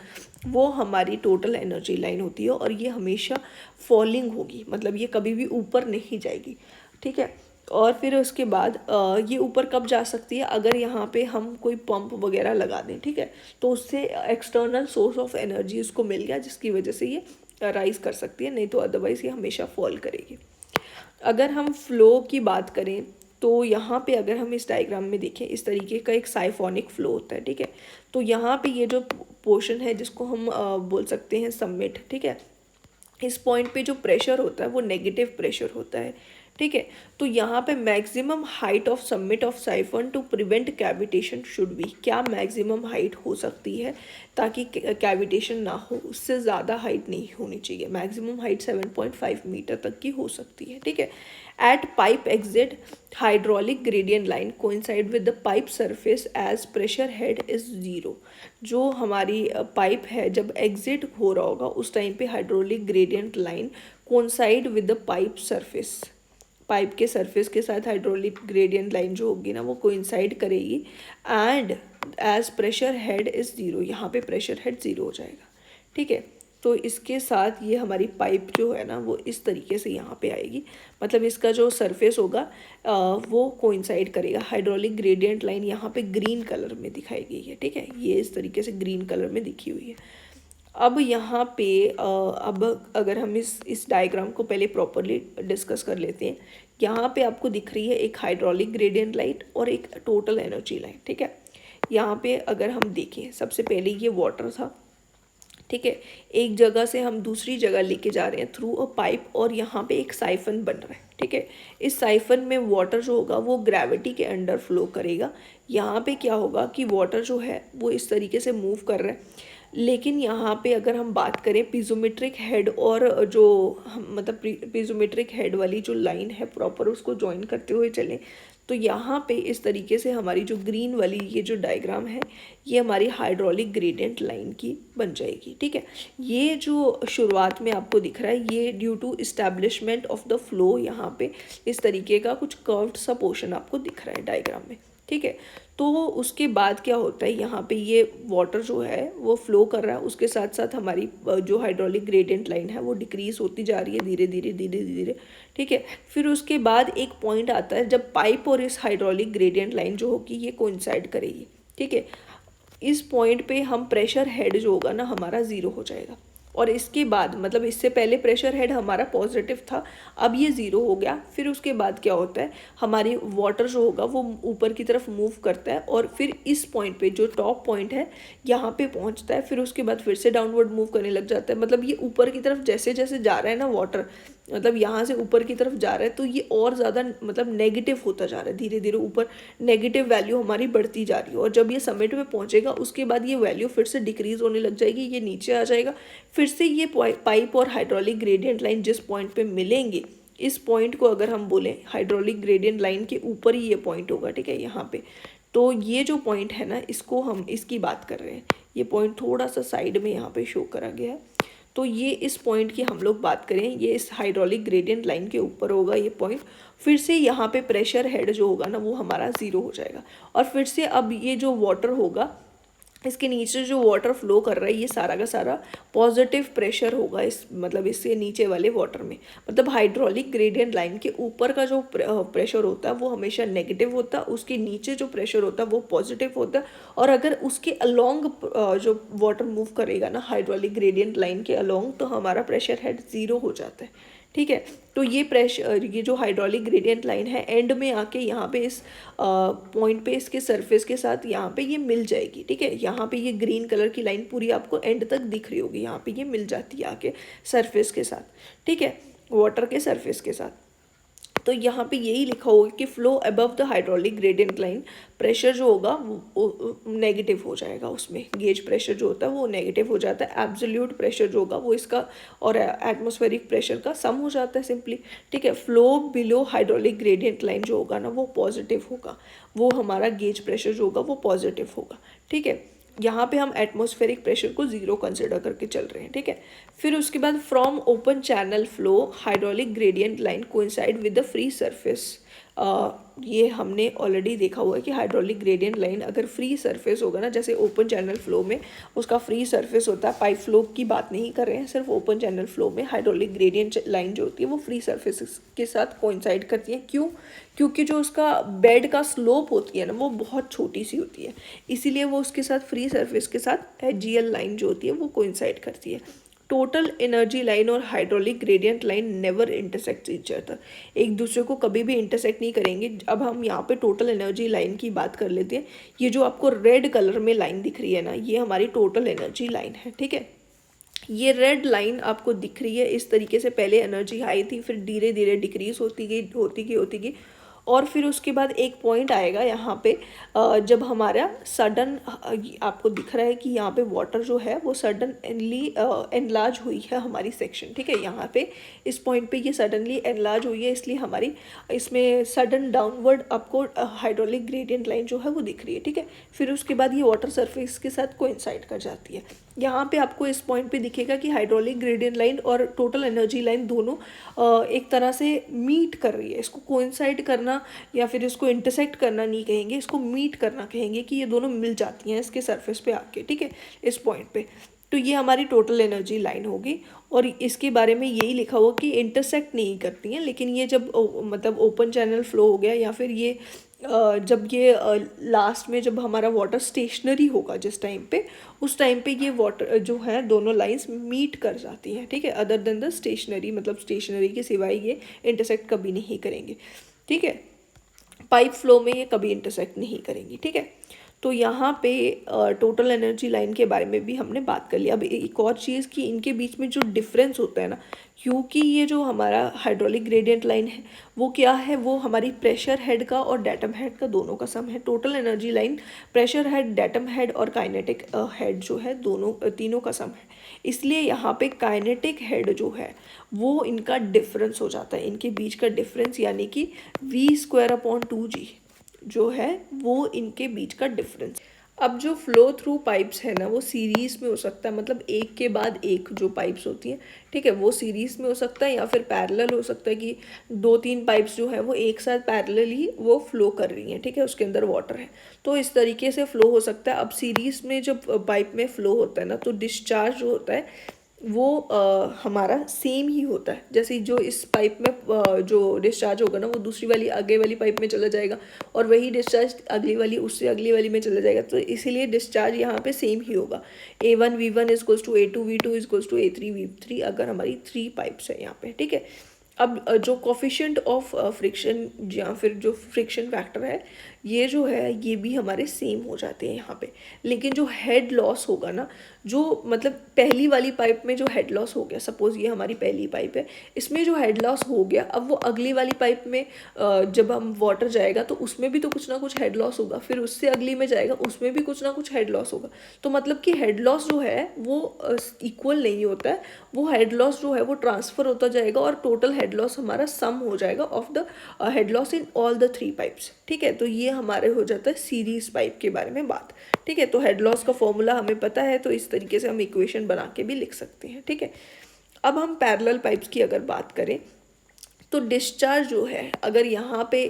वो हमारी टोटल एनर्जी लाइन होती है। और ये हमेशा फॉलिंग होगी, मतलब ये कभी भी ऊपर नहीं जाएगी। ठीक है, और फिर उसके बाद ये ऊपर कब जा सकती है, अगर यहाँ पे हम कोई पंप वगैरह लगा दें। ठीक है, तो उससे एक्सटर्नल सोर्स ऑफ एनर्जी उसको मिल गया जिसकी वजह से ये राइज कर सकती है, नहीं तो अदरवाइज ये हमेशा फॉल करेगी। अगर हम फ्लो की बात करें तो यहाँ पे अगर हम इस डायग्राम में देखें, इस तरीके का एक साइफोनिक फ्लो होता है। ठीक है, तो यहाँ पे ये जो पोर्शन है जिसको हम बोल सकते हैं समिट। ठीक है, इस पॉइंट पे जो प्रेशर होता है वो नेगेटिव प्रेशर होता है। ठीक है, तो यहाँ पे maximum height of summit of siphon to prevent cavitation should be, क्या मैक्सिमम हाइट हो सकती है ताकि कैविटेशन ना हो, उससे ज़्यादा हाइट नहीं होनी चाहिए। मैक्सिमम हाइट 7.5 मीटर तक की हो सकती है। ठीक है, at pipe exit hydraulic gradient line coincide with the pipe surface as pressure head is 0। जो हमारी पाइप है जब एग्जिट हो रहा होगा उस टाइम पे hydraulic gradient line coincide with the pipe surface, pipe के सरफेस के साथ हाइड्रोलिक ग्रेडियंट लाइन जो होगी ना वो कोइंसाइड करेगी। And as pressure head is 0, यहाँ पे प्रेशर हेड 0 हो जाएगा। ठीक है, तो इसके साथ ये हमारी पाइप जो है ना वो इस तरीके से यहाँ पे आएगी, मतलब इसका जो सरफेस होगा वो कोइंसाइड करेगा। हाइड्रोलिक ग्रेडियंट लाइन यहाँ पे ग्रीन कलर में दिखाई गई है। ठीक है, ये इस तरीके से ग्रीन कलर में दिखी हुई है। अब यहाँ पे अब अगर हम इस डायग्राम को पहले प्रॉपरली डिस्कस कर लेते हैं। यहाँ पे आपको दिख रही है एक हाइड्रोलिक ग्रेडियंट लाइन और एक टोटल एनर्जी लाइन। ठीक है, यहाँ पे अगर हम देखें, सबसे पहले ये वाटर था। ठीक है, एक जगह से हम दूसरी जगह लेके जा रहे हैं थ्रू अ पाइप, और यहाँ पे एक साइफन बन रहा है। ठीक है, इस साइफन में वाटर जो होगा वो ग्रेविटी के अंडर फ्लो करेगा। यहाँ पे क्या होगा कि वाटर जो है वो इस तरीके से मूव कर रहा है, लेकिन यहाँ पे अगर हम बात करें पीजोमेट्रिक हेड और जो हम मतलब पीजोमेट्रिक हेड वाली जो लाइन है प्रॉपर उसको ज्वाइन करते हुए चलें, तो यहाँ पे इस तरीके से हमारी जो ग्रीन वाली ये जो डायग्राम है ये हमारी हाइड्रोलिक ग्रेडियंट लाइन की बन जाएगी। ठीक है, ये जो शुरुआत में आपको दिख रहा है ये due to establishment of the flow, यहाँ पे इस तरीके का कुछ कर्व्ड सा पोर्शन आपको दिख रहा है डायग्राम में। ठीक है, तो उसके बाद क्या होता है, यहाँ पे ये वाटर जो है वो फ्लो कर रहा है, उसके साथ साथ हमारी जो हाइड्रोलिक ग्रेडियंट लाइन है वो डिक्रीज होती जा रही है धीरे धीरे धीरे धीरे। ठीक है, फिर उसके बाद एक पॉइंट आता है जब पाइप और इस हाइड्रोलिक ग्रेडियंट लाइन जो होगी ये कोइंसाइड करेगी। ठीक है, इस पॉइंट पे हम प्रेशर हेड जो होगा ना हमारा 0 हो जाएगा, और इसके बाद मतलब इससे पहले प्रेशर हेड हमारा पॉजिटिव था, अब ये 0 हो गया। फिर उसके बाद क्या होता है, हमारी वाटर जो होगा वो ऊपर की तरफ मूव करता है और फिर इस पॉइंट पे जो टॉप पॉइंट है यहाँ पे पहुँचता है, फिर उसके बाद फिर से डाउनवर्ड मूव करने लग जाता है। मतलब ये ऊपर की तरफ जैसे जैसे जा रहा है ना वाटर, मतलब यहाँ से ऊपर की तरफ जा रहा है तो ये और ज़्यादा मतलब नेगेटिव होता जा रहा है, धीरे धीरे ऊपर नेगेटिव वैल्यू हमारी बढ़ती जा रही है। और जब ये समिट में पहुँचेगा उसके बाद ये वैल्यू फिर से डिक्रीज होने लग जाएगी, ये नीचे आ जाएगा। फिर से ये पाइप और हाइड्रोलिक ग्रेडियंट लाइन जिस पॉइंट पे मिलेंगे, इस पॉइंट को अगर हम बोलें हाइड्रोलिक ग्रेडियंट लाइन के ऊपर ही ये पॉइंट होगा। ठीक है, यहाँ पे तो ये जो पॉइंट है ना इसको हम इसकी बात कर रहे हैं, ये पॉइंट थोड़ा सा साइड में यहाँ पे शो करा गया है। तो ये इस पॉइंट की हम लोग बात करें, ये इस हाइड्रोलिक ग्रेडियंट लाइन के ऊपर होगा ये पॉइंट। फिर से यहाँ पे प्रेशर हेड जो होगा ना वो हमारा 0 हो जाएगा, और फिर से अब ये जो वाटर होगा इसके नीचे जो वाटर फ्लो कर रहा है ये सारा का सारा पॉजिटिव प्रेशर होगा इस मतलब इससे नीचे वाले वाटर में। मतलब हाइड्रोलिक ग्रेडियंट लाइन के ऊपर का जो प्रेशर होता है वो हमेशा नेगेटिव होता है, उसके नीचे जो प्रेशर होता है वो पॉजिटिव होता है। और अगर उसके अलोंग जो वाटर मूव करेगा ना हाइड्रोलिक ग्रेडियंट लाइन के अलोंग, तो हमारा प्रेशर हेड 0 हो जाता है। ठीक है। तो ये प्रेशर, ये जो हाइड्रोलिक ग्रेडियंट लाइन है एंड में आके यहाँ पे इस पॉइंट पे इसके सरफेस के साथ यहाँ पे ये मिल जाएगी। ठीक है, यहाँ पे ये ग्रीन कलर की लाइन पूरी आपको एंड तक दिख रही होगी, यहाँ पे ये मिल जाती है आके सरफेस के साथ। ठीक है, वाटर के सरफेस के साथ। तो यहाँ पे यही लिखा होगा कि flow above the hydraulic gradient line, pressure जो होगा वो नेगेटिव हो जाएगा, उसमें गेज प्रेशर जो होता है वो नेगेटिव हो जाता है। एब्सोल्यूट प्रेशर जो होगा वो इसका और एटमॉस्फेरिक प्रेशर का सम हो जाता है सिंपली। ठीक है, flow below hydraulic gradient line जो होगा ना वो पॉजिटिव होगा, वो हमारा गेज प्रेशर जो होगा वो पॉजिटिव होगा। ठीक है, यहाँ पे हम एटमॉस्फेरिक प्रेशर को जीरो कंसिडर करके चल रहे हैं। ठीक है, फिर उसके बाद from open channel flow hydraulic gradient line coincide with the free surface. ये हमने ऑलरेडी देखा हुआ है कि हाइड्रोलिक ग्रेडियंट लाइन अगर फ्री सरफेस होगा ना, जैसे ओपन चैनल फ्लो में उसका फ्री सरफेस होता है, पाइप फ्लो की बात नहीं कर रहे हैं, सिर्फ ओपन चैनल फ्लो में हाइड्रोलिक ग्रेडियंट लाइन जो होती है वो फ्री सरफेस के साथ कोइंसाइड करती है। क्यों? क्योंकि जो उसका बेड का स्लोप होती है ना वो बहुत छोटी सी होती है, इसीलिए वो उसके साथ फ्री सरफेस के साथ एजीएल लाइन जो होती है वो कोइंसाइड करती है। टोटल एनर्जी लाइन और hydraulic gradient line never intersect each other, एक दूसरे को कभी भी इंटरसेक्ट नहीं करेंगे। अब हम यहाँ पे टोटल एनर्जी लाइन की बात कर लेते हैं। ये जो आपको रेड कलर में लाइन दिख रही है ना, ये हमारी टोटल एनर्जी लाइन है। ठीक है, ये रेड लाइन आपको दिख रही है इस तरीके से, पहले एनर्जी हाई थी, फिर धीरे धीरे डिक्रीज होती गई और फिर उसके बाद एक पॉइंट आएगा यहाँ पे जब हमारा सडन, आपको दिख रहा है कि यहाँ पे वाटर जो है वो सडनली एनलार्ज हुई है हमारी सेक्शन। ठीक है, यहाँ पे इस पॉइंट पे ये सडनली एनलार्ज हुई है, इसलिए हमारी इसमें सडन डाउनवर्ड आपको हाइड्रोलिक ग्रेडियंट लाइन जो है वो दिख रही है। ठीक है, फिर उसके बाद ये वाटर सरफेस के साथ कोइंसाइड कर जाती है। यहाँ पे आपको इस पॉइंट पे दिखेगा कि हाइड्रोलिक ग्रेडियंट लाइन और टोटल एनर्जी लाइन दोनों एक तरह से मीट कर रही है। इसको कोइंसाइड करना या फिर इसको इंटरसेक्ट करना नहीं कहेंगे, इसको मीट करना कहेंगे कि ये दोनों मिल जाती हैं इसके सरफेस पे आके। ठीक है, इस पॉइंट पे तो ये हमारी टोटल एनर्जी लाइन होगी और इसके बारे में यही लिखा हुआ कि इंटरसेक्ट नहीं करती हैं। लेकिन ये जब मतलब ओपन चैनल फ्लो हो गया या फिर ये जब ये लास्ट में जब हमारा वाटर स्टेशनरी होगा जिस टाइम पे, उस टाइम पे ये वाटर जो है दोनों लाइंस मीट कर जाती हैं। ठीक है, अदर देन द स्टेशनरी, मतलब स्टेशनरी के सिवाय ये इंटरसेक्ट कभी नहीं करेंगे। ठीक है, पाइप फ्लो में ये कभी इंटरसेक्ट नहीं करेंगी। ठीक है, तो यहाँ पे टोटल एनर्जी लाइन के बारे में भी हमने बात कर लिया। अब एक और चीज़ कि इनके बीच में जो डिफरेंस होता है ना, क्योंकि ये जो हमारा हाइड्रोलिक ग्रेडियंट लाइन है वो क्या है, वो हमारी प्रेशर हेड का और डेटम हेड का दोनों का सम है। Total energy line pressure head, datum head और काइनेटिक हेड जो है दोनों तीनों का सम है, इसलिए यहाँ पे काइनेटिक हेड जो है वो इनका डिफरेंस हो जाता है, इनके बीच का डिफरेंस, यानी कि v²/2g जो है वो इनके बीच का डिफरेंस। अब जो फ्लो थ्रू पाइप्स है ना वो सीरीज़ में हो सकता है, मतलब एक के बाद एक जो पाइप्स होती हैं, ठीक है, वो सीरीज़ में हो सकता है या फिर पैरेलल हो सकता है कि 2-3 पाइप्स जो है वो एक साथ पैरेलली वो फ्लो कर रही हैं। ठीक है, उसके अंदर वाटर है, तो इस तरीके से फ्लो हो सकता है। अब सीरीज़ में जब पाइप में फ्लो होता है ना तो डिस्चार्ज जो होता है वो हमारा सेम ही होता है। जैसे जो इस पाइप में जो डिस्चार्ज होगा ना वो दूसरी वाली आगे वाली पाइप में चला जाएगा और वही डिस्चार्ज अगली वाली उससे अगली वाली में चला जाएगा, तो इसीलिए डिस्चार्ज यहाँ पे सेम ही होगा। A1V1 = A2V2 = A3V3 अगर हमारी 3 पाइप्स है यहाँ पे। ठीक है, अब जो कोफिशिएंट ऑफ फ्रिक्शन या फिर जो फ्रिक्शन फैक्टर है ये जो है ये भी हमारे सेम हो जाते हैं यहाँ पे। लेकिन जो हेड लॉस होगा ना, जो मतलब पहली वाली पाइप में जो हेड लॉस हो गया, सपोज ये हमारी पहली पाइप है, इसमें जो हेड लॉस हो गया, अब वो अगली वाली पाइप में जब हम वाटर जाएगा तो उसमें भी तो कुछ ना कुछ हेड लॉस होगा, फिर उससे अगली में जाएगा उसमें भी कुछ ना कुछ हेड लॉस होगा। तो मतलब कि हेड लॉस जो है वो इक्वल नहीं होता है, वो हेड लॉस जो है वो ट्रांसफ़र होता जाएगा और टोटल हेड लॉस हमारा सम हो जाएगा of the head loss in all the 3 pipes. ठीक है, तो ये हमारे हो जाता है सीरीज़ पाइप के बारे में बात। ठीक है, तो हेड लॉस का फॉर्मूला हमें पता है, तो इस तरीके से हम इक्वेशन बना के भी लिख सकते हैं। ठीक है, अब हम पैरेलल पाइप्स की अगर बात करें तो डिस्चार्ज जो है, अगर यहाँ पे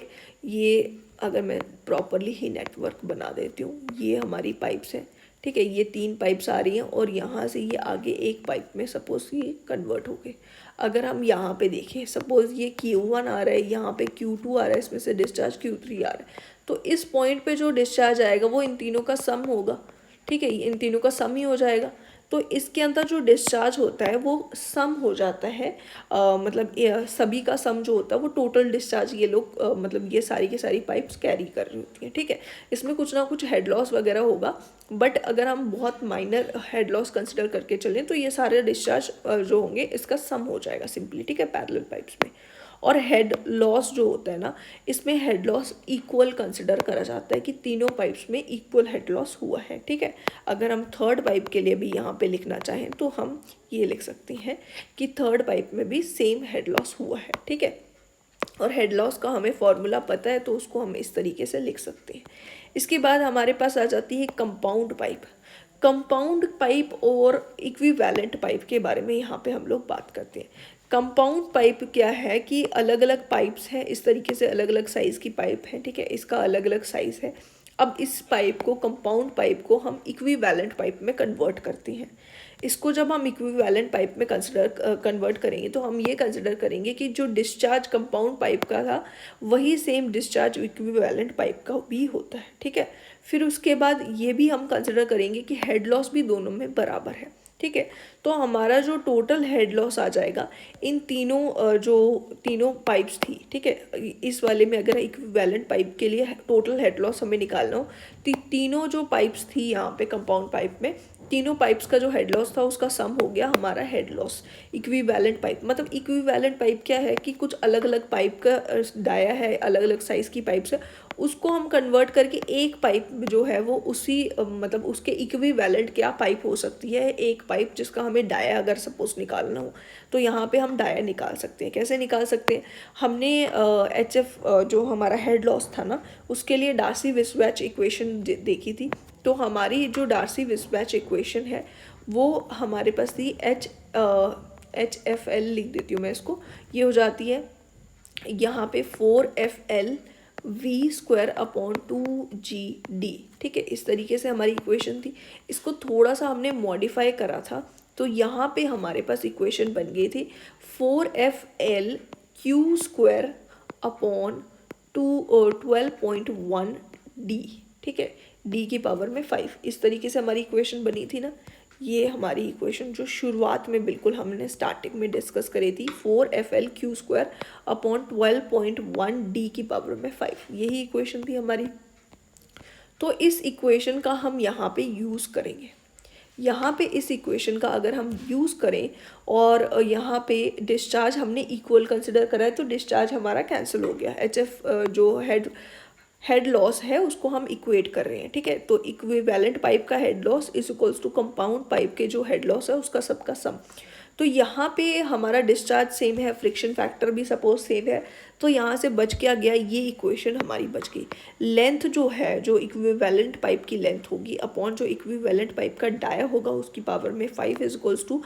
ये अगर मैं प्रॉपरली ही नेटवर्क बना देती हूँ, ये हमारी पाइप्स हैं। ठीक है, ये 3 पाइप्स आ रही हैं और यहाँ से ये आगे एक पाइप में सपोज ये कन्वर्ट हो गए। अगर हम यहाँ पे देखें, सपोज ये Q1 आ रहा है, यहाँ पे Q2 आ रहा है, इसमें से डिस्चार्ज Q3 आ रहा है, तो इस पॉइंट पे जो डिस्चार्ज आएगा वो इन तीनों का सम होगा। ठीक है, इन तीनों का सम ही हो जाएगा। तो इसके अंदर जो डिस्चार्ज होता है वो सम हो जाता है, मतलब सभी का सम जो होता है वो टोटल डिस्चार्ज ये लोग मतलब ये सारी की सारी पाइप्स कैरी कर रही होती हैं, ठीक है। इसमें कुछ ना कुछ हेड लॉस वगैरह होगा, बट अगर हम बहुत माइनर हेड लॉस कंसिडर करके चलें तो ये सारे डिस्चार्ज जो होंगे इसका सम हो जाएगा सिंपली, ठीक है, पैरेलल पाइप्स में। और हेड लॉस जो होता है ना, इसमें हेड लॉस इक्वल कंसिडर करा जाता है कि तीनों पाइप्स में इक्वल हेड लॉस हुआ है, ठीक है। अगर हम थर्ड पाइप के लिए भी यहाँ पे लिखना चाहें तो हम ये लिख सकते हैं कि थर्ड पाइप में भी सेम हेड लॉस हुआ है, ठीक है। और हेड लॉस का हमें फॉर्मूला पता है तो उसको हम इस तरीके से लिख सकते हैं। इसके बाद हमारे पास आ जाती है कंपाउंड पाइप। कंपाउंड पाइप और इक्विवेलेंट पाइप के बारे में यहाँ पे हम लोग बात करते हैं। कंपाउंड पाइप क्या है कि अलग अलग पाइप्स हैं, इस तरीके से अलग अलग साइज़ की पाइप है, ठीक है, इसका अलग अलग साइज़ है। अब इस पाइप को, कंपाउंड पाइप को हम इक्विवेलेंट पाइप में कन्वर्ट करते हैं। इसको जब हम इक्विवेलेंट पाइप में कन्वर्ट करेंगे तो हम ये कंसिडर करेंगे कि जो डिस्चार्ज कंपाउंड पाइप का था वही सेम डिस्चार्ज इक्विवेलेंट पाइप का भी होता है, ठीक है। फिर उसके बाद ये भी हम कंसिडर करेंगे कि हेड लॉस भी दोनों में बराबर है, ठीक है। तो हमारा जो टोटल हेड लॉस आ जाएगा इन तीनों जो तीनों पाइप्स थी, ठीक है, इस वाले में अगर इक्विवेलेंट पाइप के लिए टोटल हेड लॉस हमें निकालना हो तो तीनों जो पाइप्स थी यहाँ पे कंपाउंड पाइप में, तीनों पाइप्स का जो हेड लॉस था उसका सम हो गया हमारा हेड लॉस। इक्विवेलेंट पाइप मतलब इक्विवेलेंट पाइप क्या है कि कुछ अलग अलग पाइप का डाया है, अलग अलग साइज़ की पाइप्स है, उसको हम कन्वर्ट करके एक पाइप जो है वो उसी मतलब उसके इक्विवेलेंट क्या पाइप हो सकती है, एक पाइप जिसका हमें डाया अगर सपोज निकालना हो तो यहाँ पे हम डाया निकाल सकते हैं। कैसे निकाल सकते हैं, हमने HF जो हमारा हेड लॉस था ना उसके लिए डार्सी-विस्बैच इक्वेशन देखी थी। तो हमारी जो डार्सी-विस्बैच इक्वेशन है वो हमारे पास थी HFL लिख देती हूँ मैं इसको, ये हो जाती है यहाँ पे 4FL V² / 2GD, ठीक है। इस तरीके से हमारी इक्वेशन थी। इसको थोड़ा सा हमने मॉडिफाई करा था तो यहाँ पे हमारे पास इक्वेशन बन गई थी 4FL² / 12.1D, ठीक है, D की पावर में 5। इस तरीके से हमारी इक्वेशन बनी थी ना। ये हमारी इक्वेशन जो शुरुआत में बिल्कुल हमने स्टार्टिंग में डिस्कस करी थी 4FL² / 12.1D की पावर में 5, यही इक्वेशन थी हमारी। तो इस इक्वेशन का हम यहाँ पे यूज़ करेंगे। यहाँ पे इस इक्वेशन का अगर हम यूज़ करें और यहाँ पे डिस्चार्ज हमने इक्वल कंसिडर करा है तो डिस्चार्ज हमारा कैंसिल हो गया। HF जो हेड लॉस है उसको हम इक्वेट कर रहे हैं, ठीक है। तो इक्विवेलेंट पाइप का head loss is equals to compound pipe के जो हेड लॉस है उसका सबका सम। तो यहाँ पे हमारा डिस्चार्ज सेम है, फ्रिक्शन फैक्टर भी सपोज सेम है, तो यहाँ से बच क्या गया, ये इक्वेशन हमारी बच गई। लेंथ जो है, जो इक्विवेलेंट पाइप की लेंथ होगी अपॉन जो इक्विवेलेंट पाइप का डाया होगा उसकी पावर में 5 इज इक्वल्स टू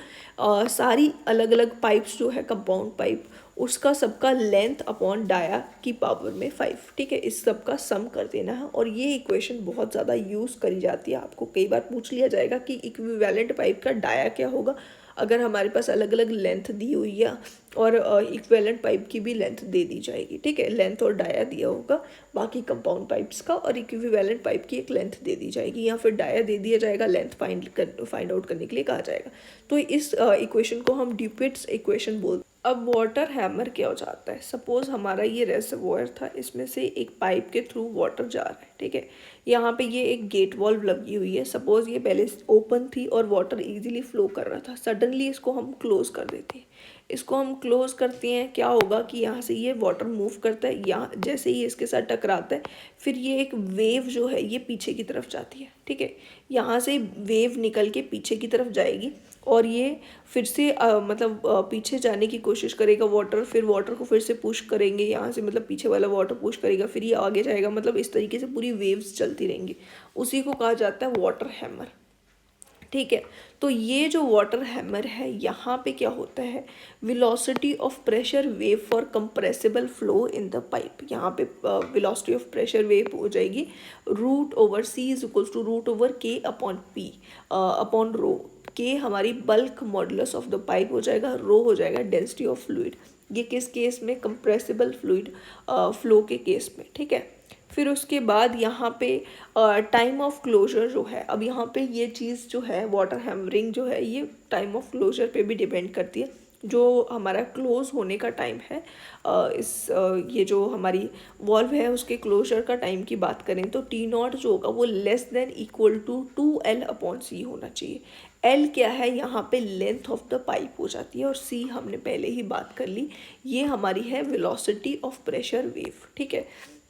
सारी अलग अलग पाइप्स जो है कंपाउंड पाइप उसका सबका लेंथ अपॉन डाया की पावर में 5, ठीक है। इस सब का सम कर देना है और ये इक्वेशन बहुत ज़्यादा यूज़ करी जाती है। आपको कई बार पूछ लिया जाएगा कि इक्विवेलेंट पाइप का डाया क्या होगा, अगर हमारे पास अलग अलग लेंथ दी हुई है और इक्विवेलेंट पाइप की भी लेंथ दे दी जाएगी, ठीक है। लेंथ और डाया दिया होगा बाकी कंपाउंड पाइप्स का और इक्विवेलेंट पाइप की एक लेंथ दे दी जाएगी या फिर डाया दे दिया जाएगा, लेंथ फाइंड आउट करने के लिए कहा जाएगा। तो इस इक्वेशन को हम ड्यूपिट्स इक्वेशन बोलते हैं। अब वाटर हैमर क्या हो जाता है, सपोज हमारा ये रेसर्वोयर था, इसमें से एक पाइप के थ्रू वाटर जा रहा है, ठीक है। यहाँ पे ये एक गेट वॉल्व लगी हुई है, सपोज ये पहले ओपन थी और वाटर इजीली फ्लो कर रहा था, सडनली इसको हम क्लोज कर देते हैं। इसको हम क्लोज करते हैं, क्या होगा कि यहाँ से ये वाटर मूव करता है, यहाँ जैसे ही इसके साथ टकराता है फिर ये एक वेव जो है ये पीछे की तरफ जाती है, ठीक है। यहाँ से वेव निकल के पीछे की तरफ जाएगी और ये फिर से पीछे जाने की कोशिश करेगा वाटर, फिर वाटर को फिर से पुश करेंगे यहाँ से, मतलब पीछे वाला वाटर पुश करेगा फिर ये आगे जाएगा, मतलब इस तरीके से पूरी वेव्स चलती रहेंगी। उसी को कहा जाता है वाटर हैमर, ठीक है। तो ये जो वाटर हैमर है यहाँ पे क्या होता है, velocity of pressure wave for compressible flow in the pipe. यहाँ पे वेलोसिटी ऑफ प्रेशर वेव हो जाएगी √/c is equals to √/k upon p upon rho. K हमारी bulk modulus of the pipe हो जाएगा, रो हो जाएगा डेंसिटी ऑफ फ्लूइड। ये किस केस में, कंप्रेसिबल फ्लूइड फ्लो के केस में, ठीक है। फिर उसके बाद यहाँ पे टाइम ऑफ क्लोजर जो है, अब यहाँ पे ये चीज़ जो है वाटर हैमरिंग जो है ये टाइम ऑफ क्लोजर पे भी डिपेंड करती है। जो हमारा क्लोज होने का टाइम है ये जो हमारी वॉल्व है उसके क्लोजर का टाइम की बात करें तो टी नॉट जो होगा वो less than equal to 2L/C होना चाहिए। एल क्या है यहाँ पे लेंथ ऑफ द पाइप हो जाती है और सी हमने पहले ही बात कर ली, ये हमारी है वेलोसिटी ऑफ प्रेशर वेव। ठीक है,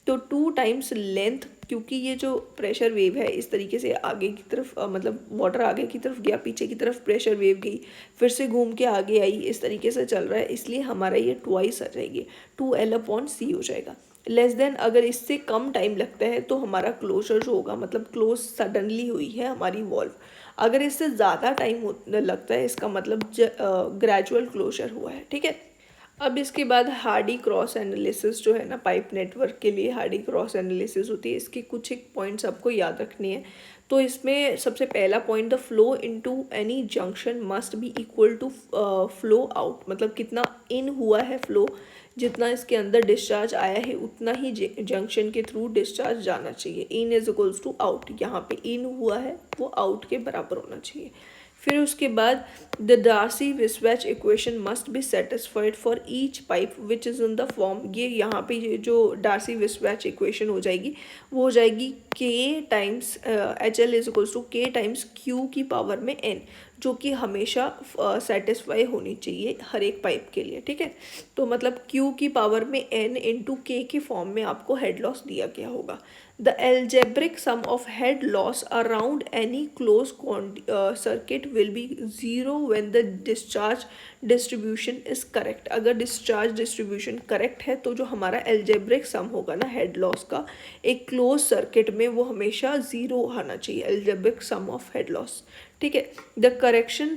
तो 2 टाइम्स लेंथ, क्योंकि ये जो प्रेशर वेव है इस तरीके से आगे की तरफ मतलब वाटर आगे की तरफ गया, पीछे की तरफ प्रेशर वेव गई, फिर से घूम के आगे आई, इस तरीके से चल रहा है, इसलिए हमारा ये ट्वाइस आ जाएगी, 2L/C हो जाएगा। लेस देन अगर इससे कम टाइम लगता है तो हमारा क्लोजर जो होगा मतलब क्लोज सडनली हुई है हमारी वॉल्व। अगर इससे ज़्यादा टाइम लगता है इसका मतलब ग्रेजुअल क्लोजर हुआ है। ठीक है, अब इसके बाद हार्डी क्रॉस एनालिसिस जो है ना, पाइप नेटवर्क के लिए हार्डी क्रॉस एनालिसिस होती है। इसके कुछ एक पॉइंट्स आपको याद रखने हैं। तो इसमें सबसे पहला point, the flow into any junction must be equal to flow out, मतलब कितना इन हुआ है फ्लो, जितना इसके अंदर डिस्चार्ज आया है उतना ही जंक्शन के थ्रू डिस्चार्ज जाना चाहिए। इन इज इक्वल्स टू आउट, यहाँ पे इन हुआ है वो आउट के बराबर होना चाहिए। फिर उसके बाद the Darcy Weisbach equation must be satisfied for each pipe which is in the form, ये यहाँ पे ये जो डार्सी-विस्बैच इक्वेशन हो जाएगी वो हो जाएगी K times HL is equals to K times Q की पावर में N, जो कि हमेशा सेटिस्फाई होनी चाहिए हर एक पाइप के लिए। ठीक है, तो मतलब Q की पावर में N इंटू K के फॉर्म में आपको हेड लॉस दिया गया होगा। The algebraic sum of head loss around any closed circuit will be 0 when the discharge distribution is correct। अगर discharge distribution correct है तो जो हमारा algebraic sum होगा ना head loss का एक closed circuit में वो हमेशा 0 आना चाहिए, algebraic sum of head loss। ठीक है, the correction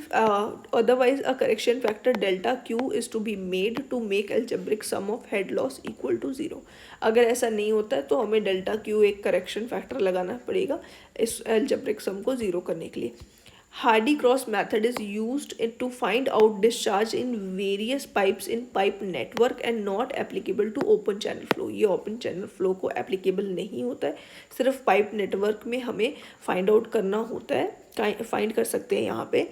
otherwise uh correction factor delta Q is to be made to make algebraic sum of head loss equal to 0। अगर ऐसा नहीं होता है तो हमें डेल्टा Q एक करेक्शन फैक्टर लगाना पड़ेगा इस एल्जेब्रिक सम को 0 करने के लिए। Hardy Cross method is used to find out discharge in various pipes in pipe network and not applicable to open channel flow. ये ओपन चैनल फ्लो को एप्लीकेबल नहीं होता है, सिर्फ पाइप नेटवर्क में हमें फाइंड आउट करना होता है, फाइंड कर सकते हैं यहाँ पे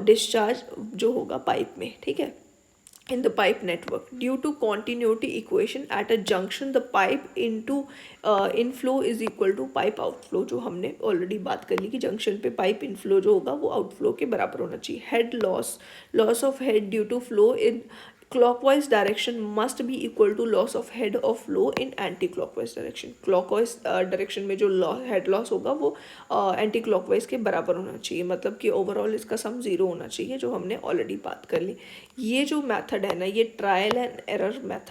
डिस्चार्ज जो होगा पाइप में। ठीक है, in the pipe network due to continuity equation at a junction the pipe into inflow is equal to pipe outflow, जो हमने ऑलरेडी बात कर ली कि जंक्शन पे पाइप इनफ्लो जो होगा वो आउटफ्लो के बराबर होना चाहिए। Head loss of head due to flow in clockwise direction must be equal to loss of head of flow in anti clockwise direction। clockwise direction में जो head loss होगा वो anti clockwise के बराबर होना चाहिए, मतलब कि ओवरऑल इसका सम 0 होना चाहिए, जो हमने ऑलरेडी बात कर ली। ये जो मेथड है ना ये ट्रायल एंड एरर मेथड